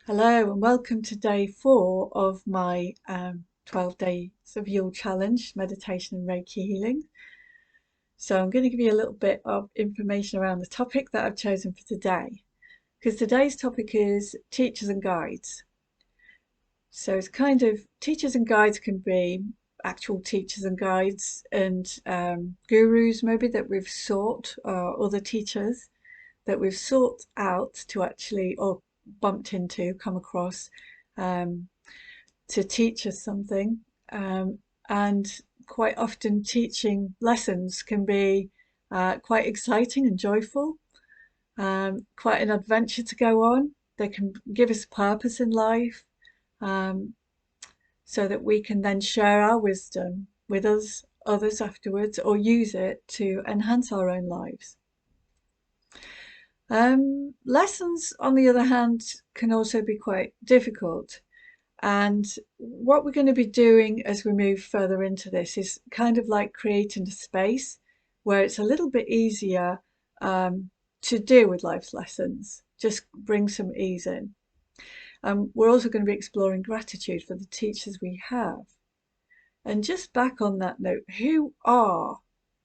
Hello and welcome to day 4 of my 12 days of Yule challenge, meditation and Reiki healing. So I'm going to give you a little bit of information around the topic that I've chosen for today, because today's topic is teachers and guides. So it's kind of teachers and guides can be actual teachers and guides and gurus maybe that we've sought, other teachers that we've sought out to actually, or bumped into, come across, um, to teach us something. And quite often teaching lessons can be quite exciting and joyful, quite an adventure to go on. They can give us purpose in life, um, so that we can then share our wisdom with others afterwards, or use it to enhance our own lives. Lessons, on the other hand, can also be quite difficult. And what we're going to be doing as we move further into this is kind of like creating a space where it's a little bit easier to deal with life's lessons, just bring some ease in. We're also going to be exploring gratitude for the teachers we have. And just back on that note, who are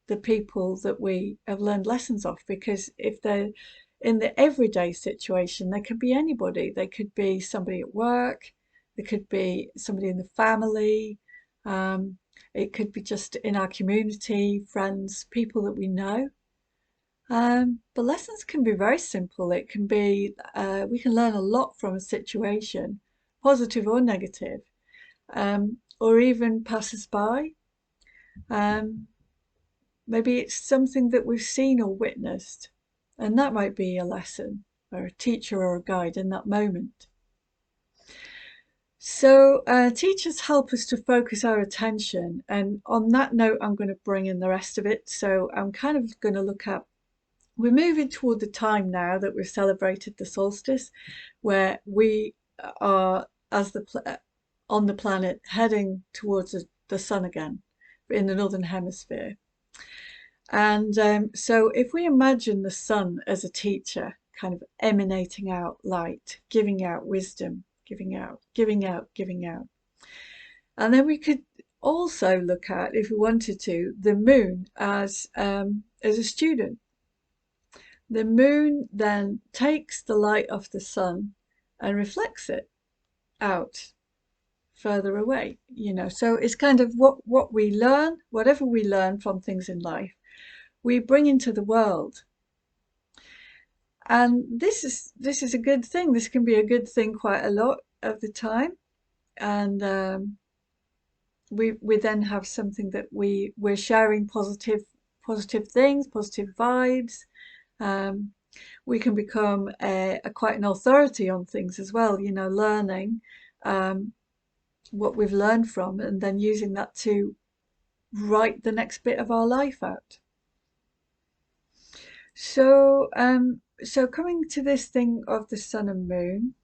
the people that we have learned lessons of? Because if they're in the everyday situation, they could be anybody. They could be somebody at work, they could be somebody in the family, um, it could be just in our community, friends, people that we know. But lessons can be very simple. It can be, we can learn a lot from a situation, positive or negative, or even pass us by. Um, Maybe it's something that we've seen or witnessed, and that might be a lesson or a teacher or a guide in that moment. So teachers help us to focus our attention, and on that note I'm going to bring in the rest of it. So I'm kind of going to look at, we're moving toward the time now that we've celebrated the solstice, where we are, as on the planet, heading towards the sun again in the northern hemisphere. And so if we imagine the sun as a teacher, kind of emanating out light, giving out wisdom, giving out, giving out, giving out. And then we could also look at, if we wanted to, the moon as a student. The moon then takes the light of the sun and reflects it out further away, So it's kind of what we learn, whatever we learn from things in life, we bring into the world. And this is a good thing. This can be a good thing quite a lot of the time. And we then have something that we're sharing positive things, positive vibes. Um, we can become a quite an authority on things as well, learning um, what we've learned from, and then using that to write the next bit of our life out. So coming to this thing of the sun and moon,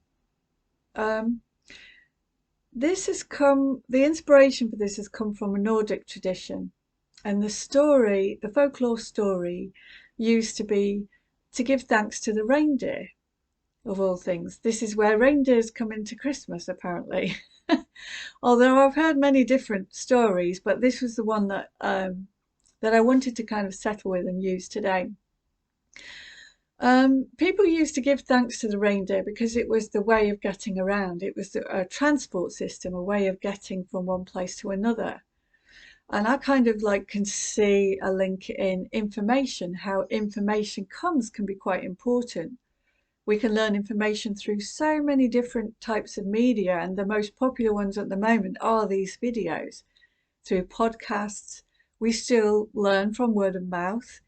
um, the inspiration for this has come from a Nordic tradition. And the folklore story used to be to give thanks to the reindeer, of all things. This is where reindeers come into Christmas, apparently. Although I've heard many different stories, but this was the one that I wanted to kind of settle with and use today. People used to give thanks to the reindeer because it was the way of getting around. It was a transport system, a way of getting from one place to another. And I kind of like can see a link in information, how information comes can be quite important. We can learn information through so many different types of media, and the most popular ones at the moment are these videos. Through podcasts, we still learn from word of mouth.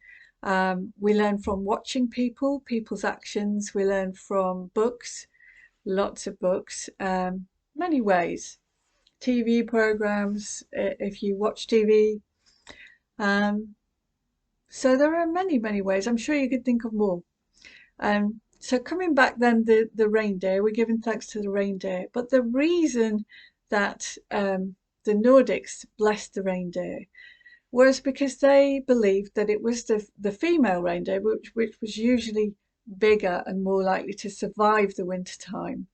We learn from watching people's actions. We learn from books, lots of books, many ways. TV programs, if you watch TV. Um, so there are many, many ways. I'm sure you could think of more. So coming back then, the reindeer, we're giving thanks to the reindeer. But the reason that the Nordics blessed the reindeer was because they believed that it was the female reindeer, which was usually bigger and more likely to survive the winter time,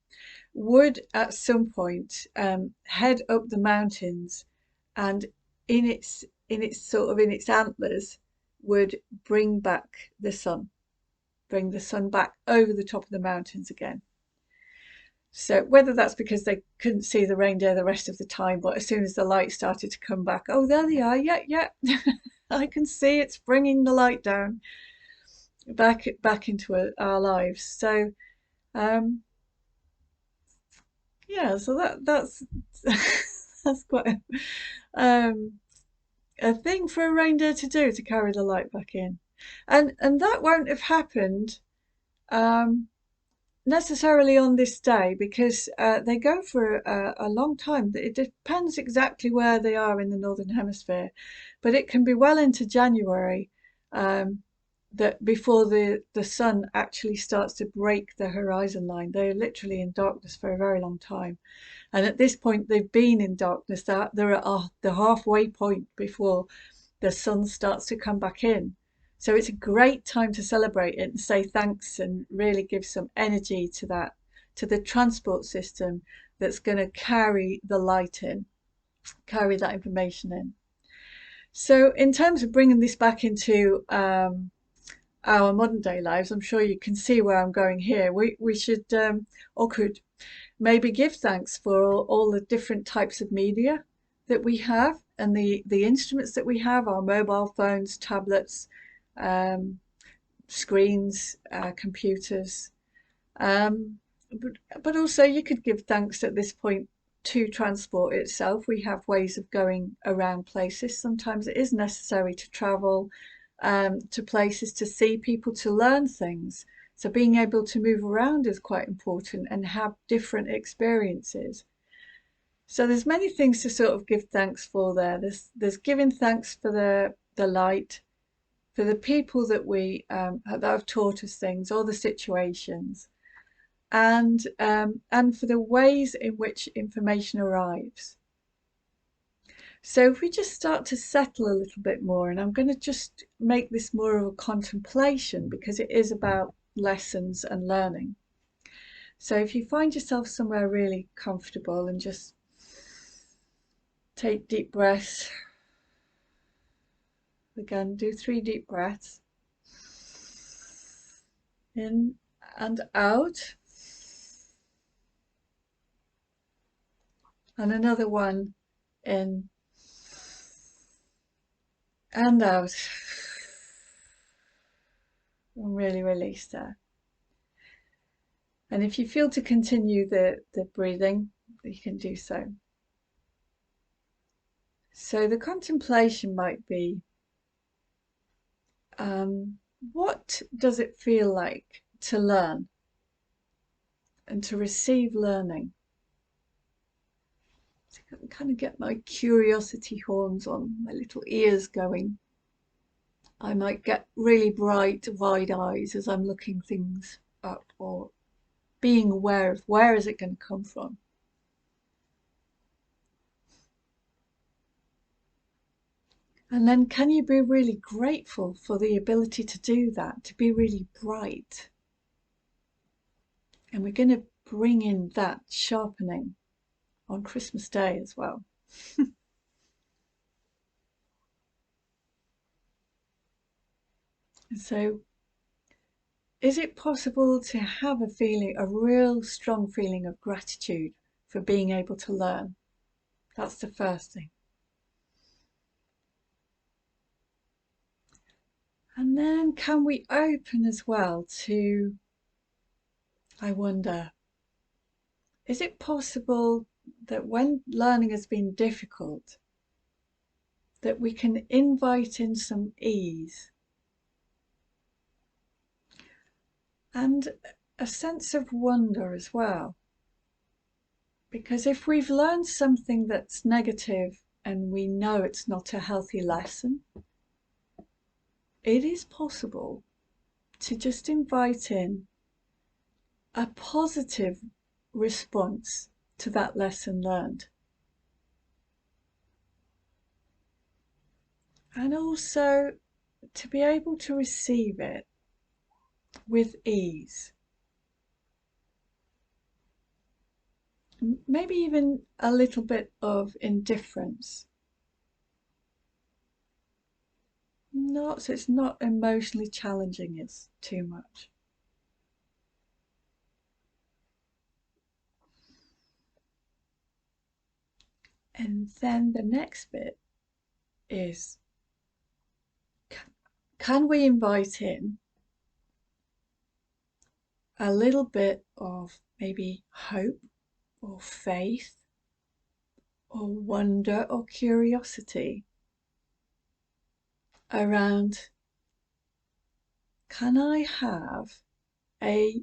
would at some point head up the mountains, and in its antlers would bring the sun back over the top of the mountains again. So whether that's because they couldn't see the reindeer the rest of the time, but as soon as the light started to come back, oh, there they are, yeah, yeah, I can see it's bringing the light down back into our lives. So um, yeah, so that's that's quite a thing for a reindeer to do, to carry the light back in, and that won't have happened um, necessarily on this day, because they go for a long time. It depends exactly where they are in the northern hemisphere, but it can be well into January um, that before the sun actually starts to break the horizon line. They're literally in darkness for a very long time. And at this point, they've been in darkness. They're at the halfway point before the sun starts to come back in. So it's a great time to celebrate it and say thanks and really give some energy to that, to the transport system that's going to carry the light in, carry that information in. So in terms of bringing this back into our modern day lives, I'm sure you can see where I'm going here. We should or could maybe give thanks for all the different types of media that we have, and the instruments that we have, our mobile phones, tablets, um, screens, computers. Um, but also you could give thanks at this point to transport itself. We have ways of going around places. Sometimes it is necessary to travel to places, to see people, to learn things. So being able to move around is quite important and have different experiences. So there's many things to sort of give thanks for there. There's giving thanks for the light, for the people that have taught us things, or the situations, and for the ways in which information arrives. So if we just start to settle a little bit more, and I'm going to just make this more of a contemplation because it is about lessons and learning. So if you find yourself somewhere really comfortable, and just take deep breaths. Again, do 3 deep breaths. In and out. And another one in and out. And really release there. And if you feel to continue the breathing, you can do so. So the contemplation might be, what does it feel like to learn and to receive learning? So I can kind of get my curiosity horns on, my little ears going. I might get really bright, wide eyes as I'm looking things up, or being aware of where is it going to come from. And then can you be really grateful for the ability to do that, to be really bright? And we're going to bring in that sharpening on Christmas Day as well. So is it possible to have a feeling, a real strong feeling of gratitude for being able to learn? That's the first thing. And then can we open as well to, I wonder, is it possible that when learning has been difficult, that we can invite in some ease and a sense of wonder as well? Because if we've learned something that's negative and we know it's not a healthy lesson, it is possible to just invite in a positive response to that lesson learned. And also to be able to receive it with ease. Maybe even a little bit of indifference. Not so it's not emotionally challenging it's too much. And then the next bit is, can we invite in a little bit of maybe hope or faith or wonder or curiosity around, can I have a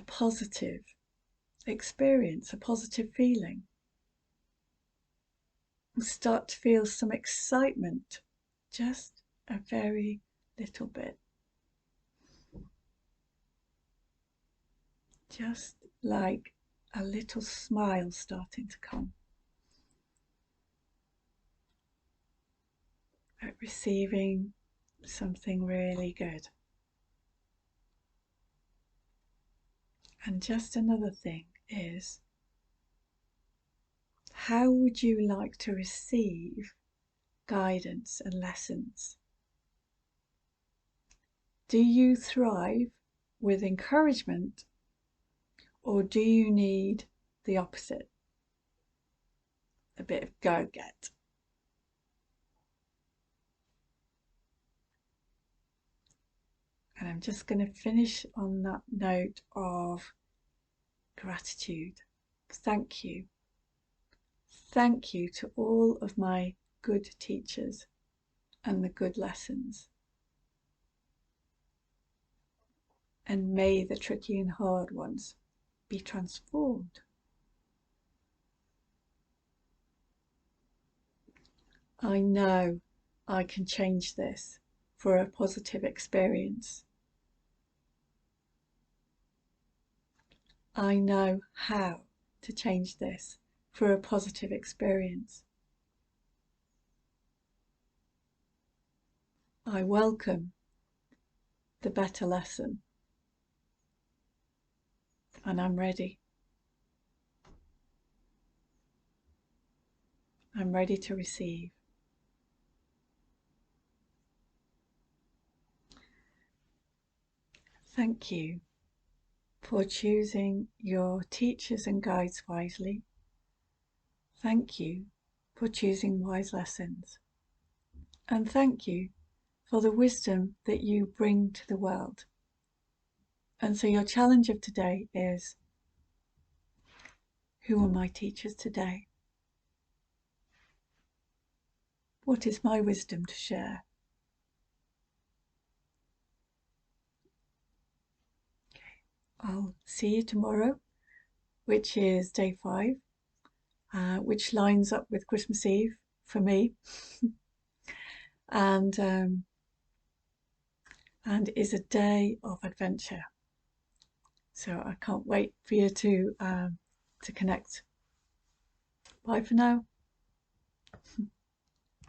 positive experience, a positive feeling? We'll start to feel some excitement, just a very little bit. Just like a little smile starting to come at receiving something really good. And just another thing is, how would you like to receive guidance and lessons? Do you thrive with encouragement, or do you need the opposite? A bit of go-get. And I'm just going to finish on that note of gratitude. Thank you. Thank you to all of my good teachers and the good lessons. And may the tricky and hard ones be transformed. I know I can change this for a positive experience. I know how to change this for a positive experience. I welcome the better lesson, and I'm ready. I'm ready to receive. Thank you for choosing your teachers and guides wisely. Thank you for choosing wise lessons. And thank you for the wisdom that you bring to the world. And so your challenge of today is, who are my teachers today? What is my wisdom to share? I'll see you tomorrow, which is day 5, which lines up with Christmas Eve for me, and is a day of adventure. So I can't wait for you to connect. Bye for now.